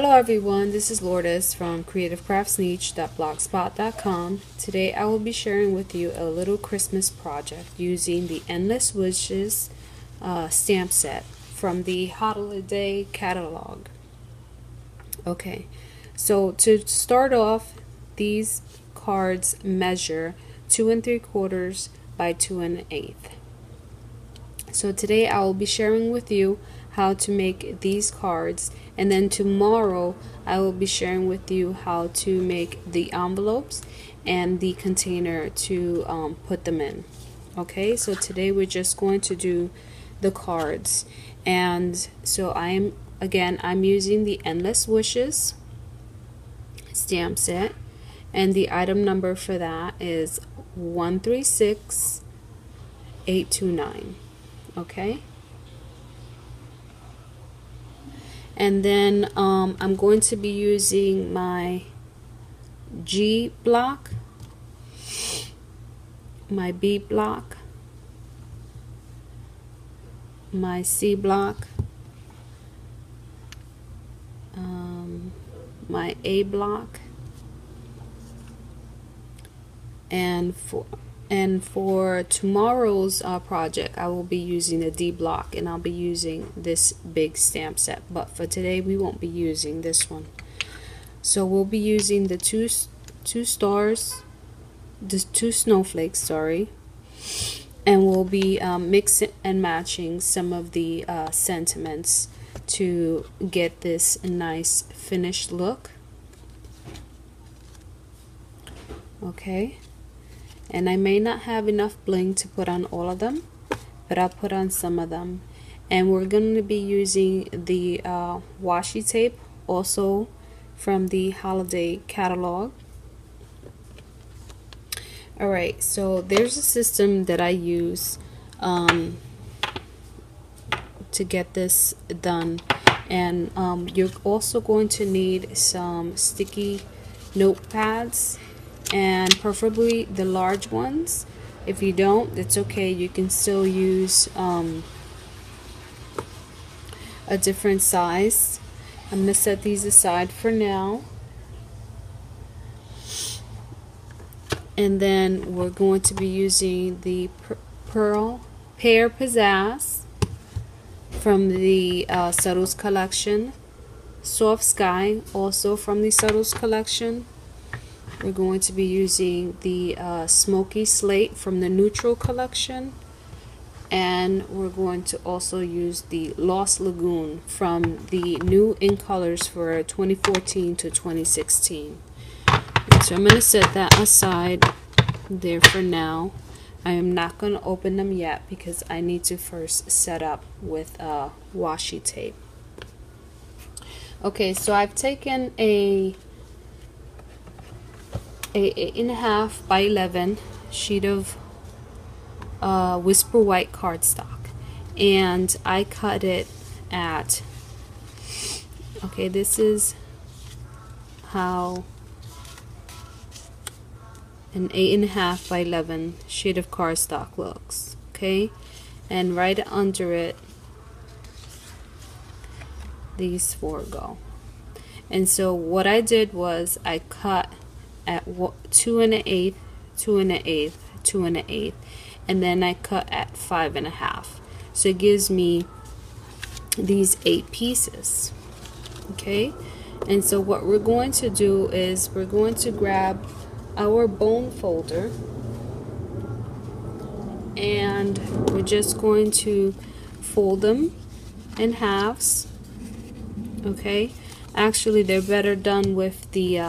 Hello everyone, this is Lourdes from creativecraftsniche.blogspot.com. Today I will be sharing with you a little Christmas project using the Endless Wishes stamp set from the holiday catalog. Okay, so to start off, these cards measure 2 3/4 by 2 1/8. So today I will be sharing with you how to make these cards, and then tomorrow I will be sharing with you how to make the envelopes and the container to put them in. Okay, so today we're just going to do the cards, and so I'm using the Endless Wishes stamp set, and the item number for that is 136829. Okay, and then I'm going to be using my G block, my B block, my C block, my A block, and for tomorrow's project I will be using the D block, and I'll be using this big stamp set, but for today we won't be using this one. So we'll be using the two snowflakes, sorry, and we'll be mixing and matching some of the sentiments to get this nice finished look. Okay, and I may not have enough bling to put on all of them, but I'll put on some of them. And we're going to be using the washi tape, also from the holiday catalog. Alright, so there's a system that I use to get this done, and you're also going to need some sticky notepads, and preferably the large ones. If you don't, it's okay, you can still use a different size. I'm going to set these aside for now, and then we're going to be using the Pearl Pear Pizzazz from the Subtles collection, Soft Sky also from the Subtles collection. We're going to be using the Smoky Slate from the Neutral collection, and we're going to also use the Lost Lagoon from the new in colors for 2014 to 2016. So I'm going to set that aside there for now. I am not going to open them yet because I need to first set up with washi tape. Okay, so I've taken a 8.5 by 11 sheet of Whisper White cardstock, and I cut it at, okay, this is how an 8.5 by 11 sheet of cardstock looks. Okay, and right under it these four go. And so what I did was I cut at 2 1/8, 2 1/8, 2 1/8, and then I cut at 5.5. So it gives me these 8 pieces. Okay, and so what we're going to do is we're going to grab our bone folder, and we're just going to fold them in halves. Okay, actually they're better done with the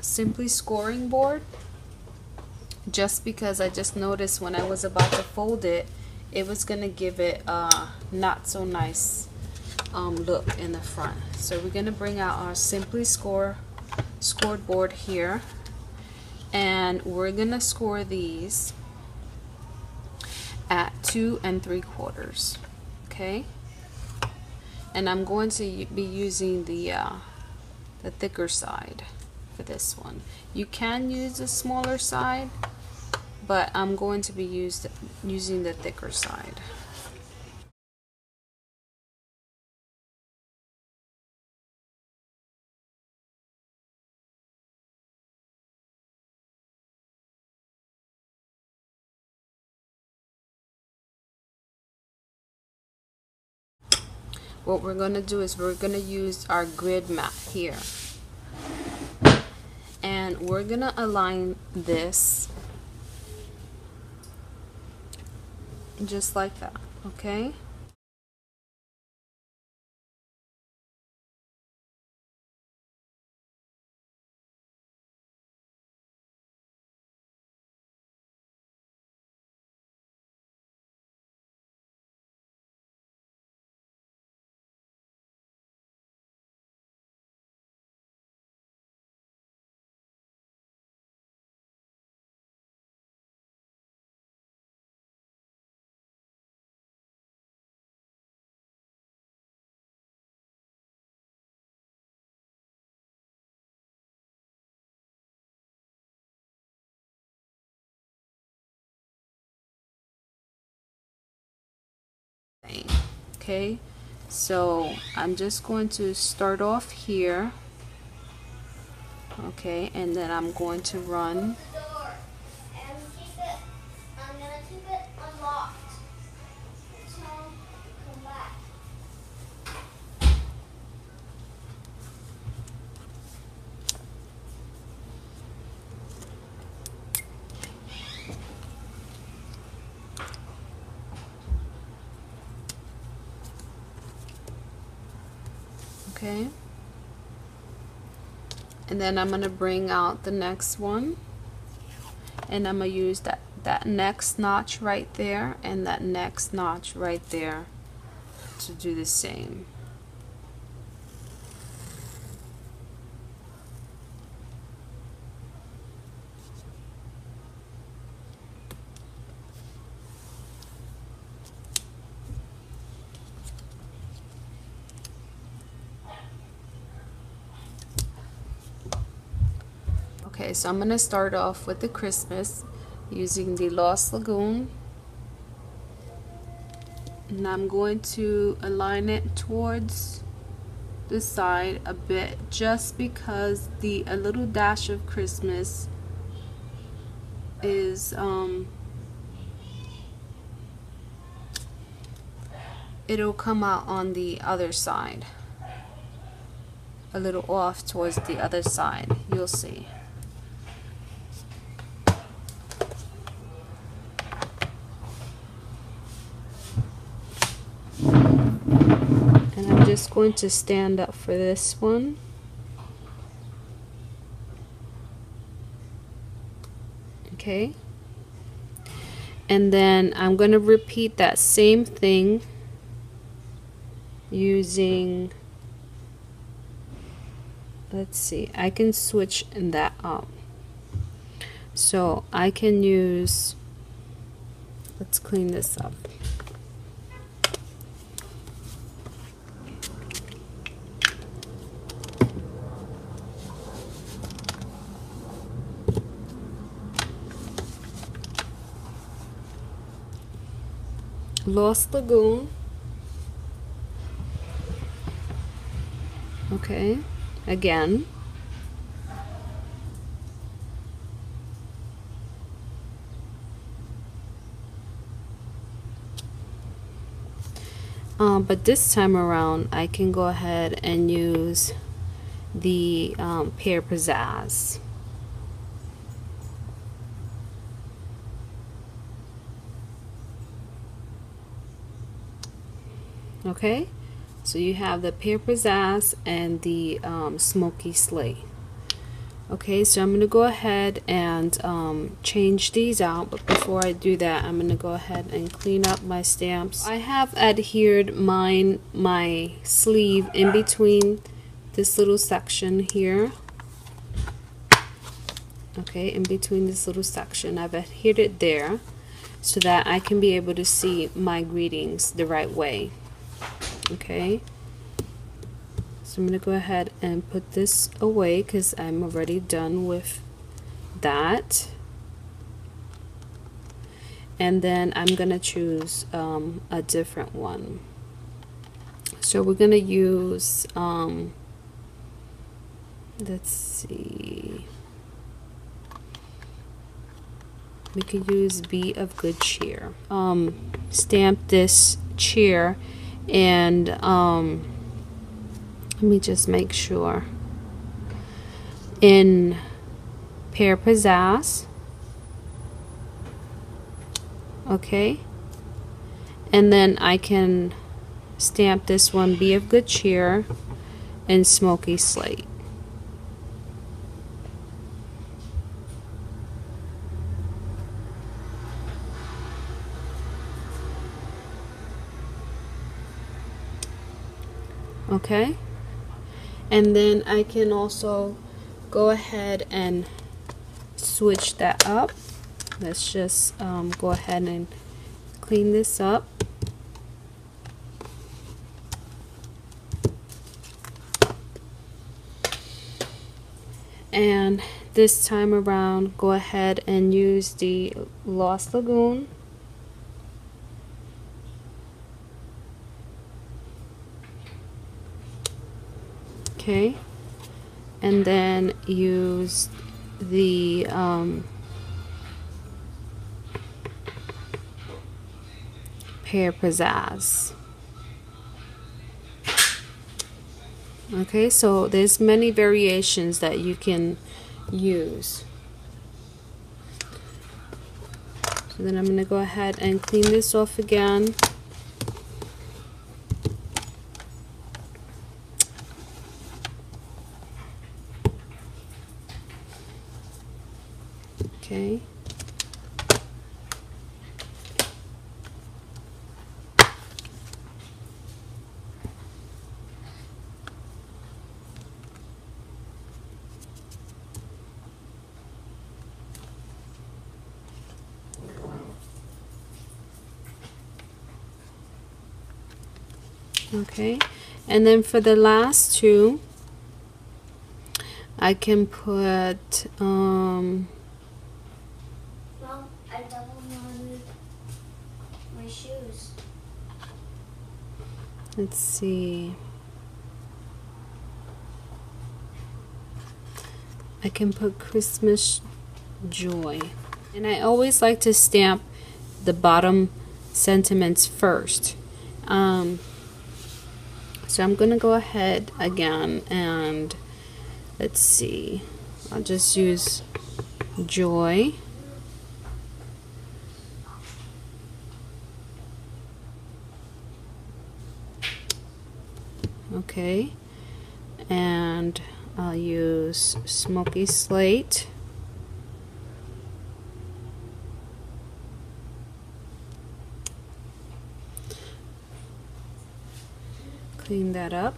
Simply Scoring board, just because I just noticed when I was about to fold it, it was gonna give it a not so nice look in the front. So we're gonna bring out our Simply Scored board here, and we're gonna score these at 2 3/4. Okay, and I'm going to be using the thicker side for this one. You can use the smaller side, but I'm going to be using the thicker side. what we're going to do is we're going to use our grid map here. And we're going to align this just like that, okay? Okay, so I'm just going to start off here, okay, and then I'm going to run. Okay, and then I'm going to bring out the next one, and I'm going to use that next notch right there and that next notch right there to do the same. Okay, so I'm going to start off with the Christmas using the Lost Lagoon, and I'm going to align it towards the side a bit just because a little dash of Christmas is it'll come out on the other side, a little off towards the other side, you'll see. And I'm just going to stand up for this one. Okay. And then I'm going to repeat that same thing using, let's see, I can switch that up. So I can use, let's clean this up. Lost Lagoon. Okay, again. But this time around I can go ahead and use the Pear Pizzazz. Okay, so you have the Pear Pizzazz and the Smoky Sleigh. Okay, so I'm going to go ahead and change these out, but before I do that, I'm going to go ahead and clean up my stamps. I have adhered my sleeve in between this little section here. Okay, in between this little section, I've adhered it there so that I can be able to see my greetings the right way. Okay, so I'm going to go ahead and put this away because I'm already done with that. And then I'm going to choose a different one. So we're going to use, let's see, we could use Be of Good Cheer. Stamp this cheer And let me just make sure. In Pear Pizzazz, okay, and then I can stamp this one Be of Good Cheer and Smoky Slate. Okay, and then I can also go ahead and switch that up. Let's just go ahead and clean this up. And this time around, go ahead and use the Lost Lagoon. Okay, and then use the Pear Pizzazz. Okay, so there's many variations that you can use. So then I'm going to go ahead and clean this off again. Okay. Okay, and then for the last two, I can put Mom, I double knotted my shoes. let's see, I can put Christmas Joy, and I always like to stamp the bottom sentiments first. So I'm gonna go ahead again and let's see, I'll just use Joy. Okay, and I'll use Smoky Slate. Clean that up.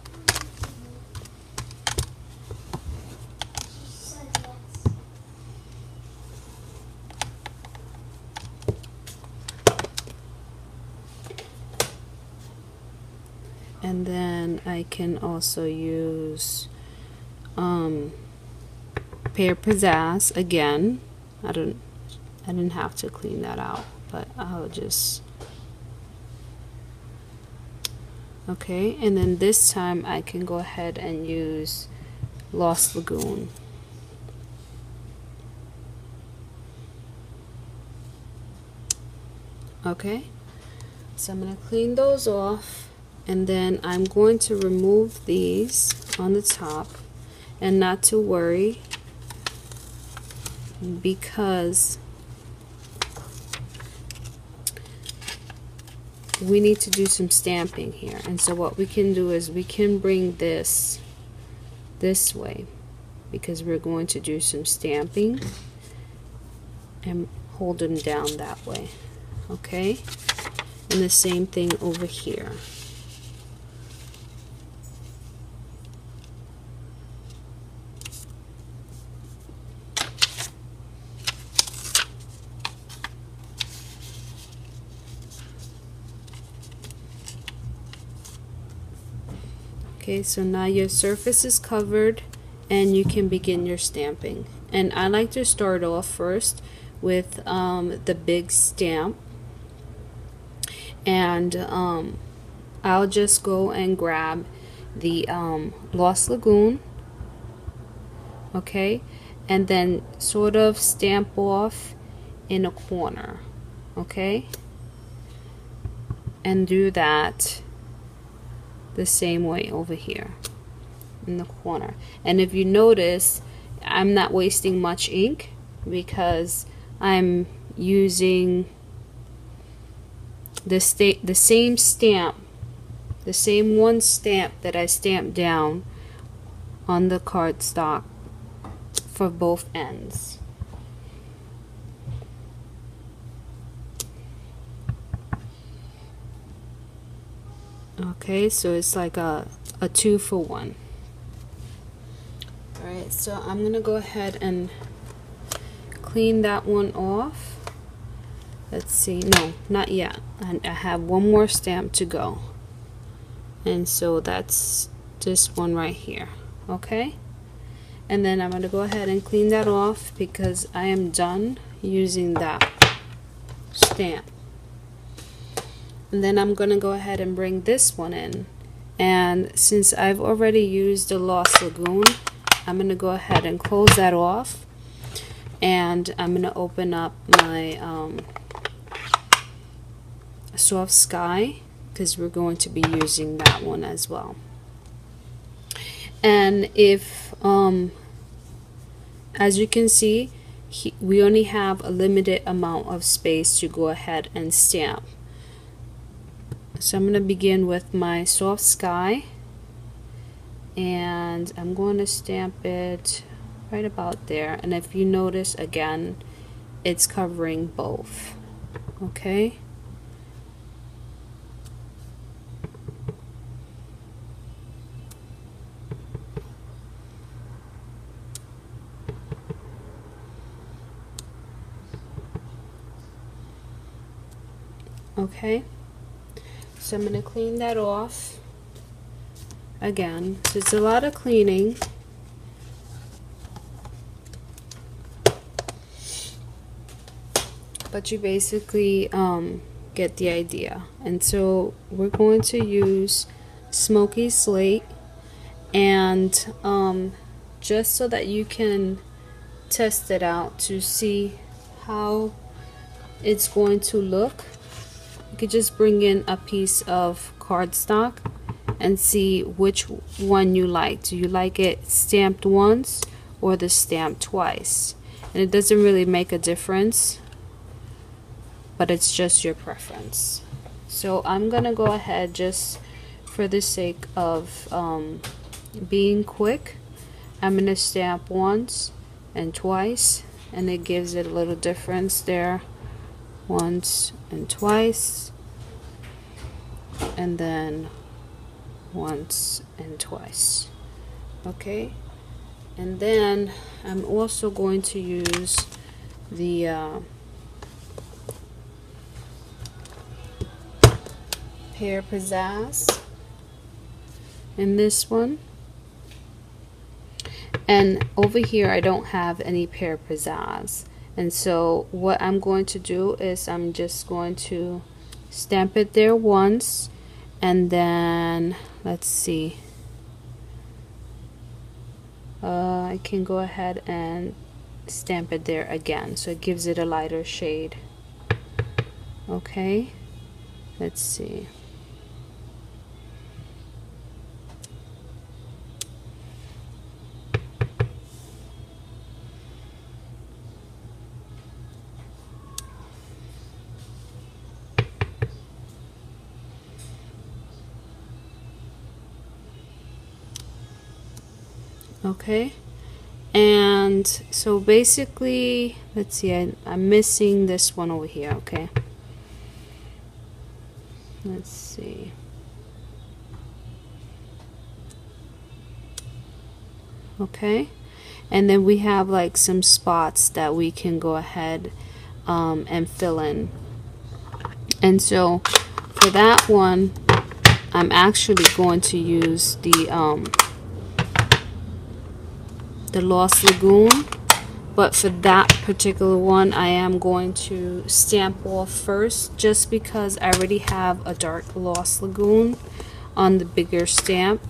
And then I can also use Pear Pizzazz again. I didn't have to clean that out, but I'll just. Okay, and then this time I can go ahead and use Lost Lagoon. Okay, so I'm going to clean those off, and then I'm going to remove these on the top, and not to worry, because we need to do some stamping here. And so what we can do is we can bring this way, because we're going to do some stamping, and hold them down that way. Okay, and the same thing over here. Okay, so now your surface is covered and you can begin your stamping. And I like to start off first with the big stamp, and I'll just go and grab the Lost Lagoon, okay, and then sort of stamp off in a corner, okay, and do that the same way over here in the corner. And if you notice, I'm not wasting much ink because I'm using the same stamp, the same one stamp that I stamped down on the cardstock for both ends. Okay, so it's like a 2-for-1. Alright, so I'm gonna go ahead and clean that one off. Let's see, no, not yet. I have one more stamp to go. And so that's this one right here. Okay? And then I'm gonna go ahead and clean that off because I am done using that stamp. And then I'm gonna go ahead and bring this one in. And since I've already used the Lost Lagoon, I'm gonna go ahead and close that off. And I'm gonna open up my Soft Sky because we're going to be using that one as well. And if as you can see, we only have a limited amount of space to go ahead and stamp. So I'm going to begin with my Soft Sky, and I'm going to stamp it right about there. And if you notice, again, it's covering both. Okay? Okay, so I'm going to clean that off again. So it's a lot of cleaning. But you basically get the idea. And so we're going to use Smoky Slate, and just so that you can test it out to see how it's going to look, you could just bring in a piece of cardstock and see which one you like. Do you like it stamped once or the stamped twice? And it doesn't really make a difference, but it's just your preference. So I'm gonna go ahead, just for the sake of being quick, I'm gonna stamp once and twice, and it gives it a little difference there. Once and twice, and then once and twice. Okay, and then I'm also going to use the Pear Pizzazz in this one. And over here I don't have any Pear Pizzazz. And so what I'm going to do is I'm just going to stamp it there once, and then let's see, I can go ahead and stamp it there again, so it gives it a lighter shade. Okay, let's see. Okay, and so basically, let's see, I'm missing this one over here. Okay, let's see. Okay, and then we have like some spots that we can go ahead and fill in. And so for that one, I'm actually going to use the Lost Lagoon, but for that particular one I am going to stamp off first, just because I already have a dark Lost Lagoon on the bigger stamp.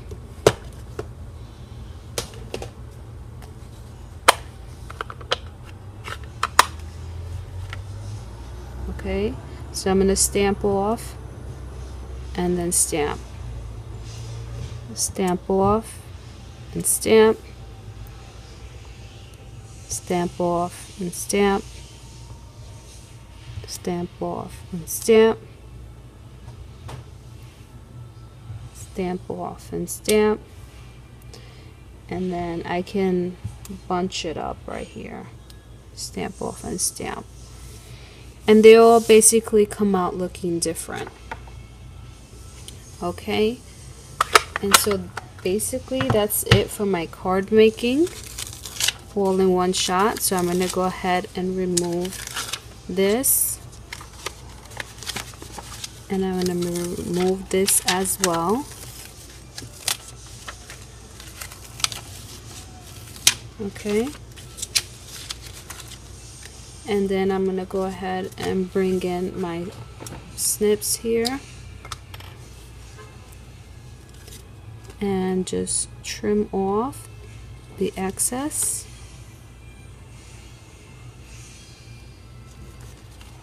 Okay, so I'm going to stamp off and then stamp. stamp off and stamp, stamp off and stamp, stamp off and stamp, stamp off and stamp, and then I can bunch it up right here, stamp off and stamp, and they all basically come out looking different. Okay, and so basically that's it for my card making all in one shot. So I'm going to go ahead and remove this, and I'm going to remove this as well. Okay, and then I'm going to go ahead and bring in my snips here and just trim off the excess,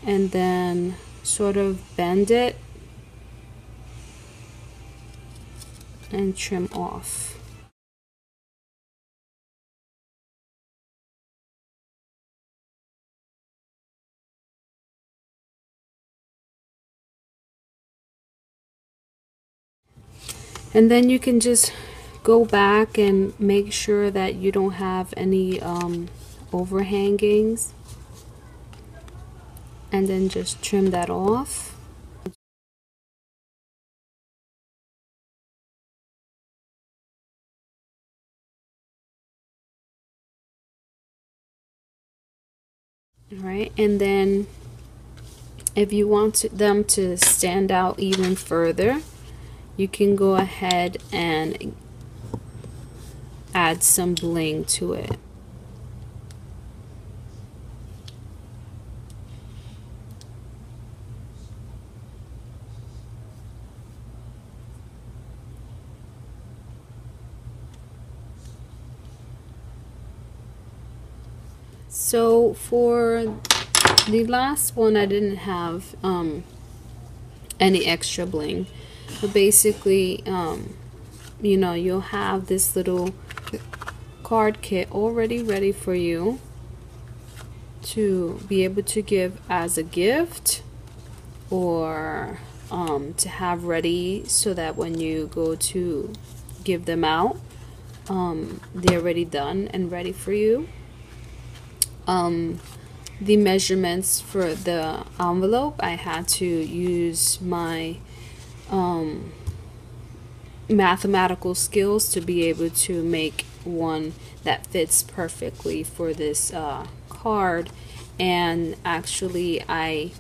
and then sort of bend it and trim off. And then you can just go back and make sure that you don't have any overhangings, and then just trim that off. Alright, and then if you want them to stand out even further, you can go ahead and add some bling to it. So for the last one, I didn't have any extra bling. But basically, you know, you'll have this little card kit already ready for you to be able to give as a gift, or to have ready so that when you go to give them out, they're already done and ready for you. The measurements for the envelope, I had to use my mathematical skills to be able to make one that fits perfectly for this card. And actually I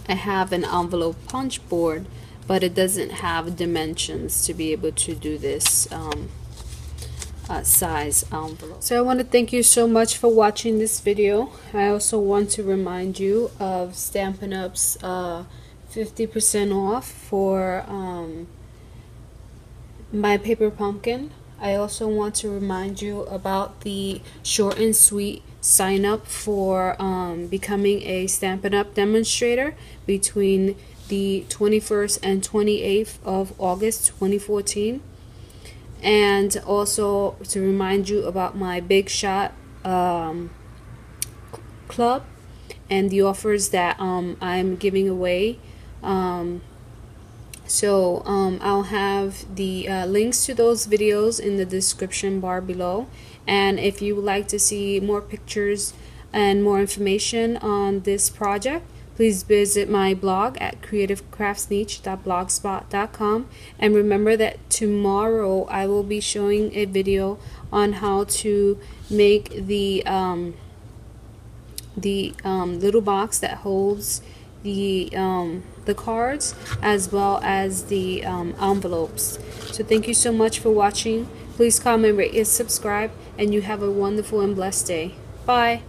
have an envelope punch board, but it doesn't have dimensions to be able to do this size envelope. So I want to thank you so much for watching this video. I also want to remind you of Stampin' Up's 50% off for My Paper Pumpkin. I also want to remind you about the short and sweet sign up for becoming a Stampin' Up demonstrator between the 21st and 28th of August 2014. And also to remind you about my Big Shot club and the offers that I'm giving away. I'll have the links to those videos in the description bar below, and if you would like to see more pictures and more information on this project, please visit my blog at creativecraftsniche.blogspot.com. And remember that tomorrow I will be showing a video on how to make the little box that holds the cards, as well as the envelopes. So thank you so much for watching. Please comment, rate, and subscribe, and you have a wonderful and blessed day. Bye.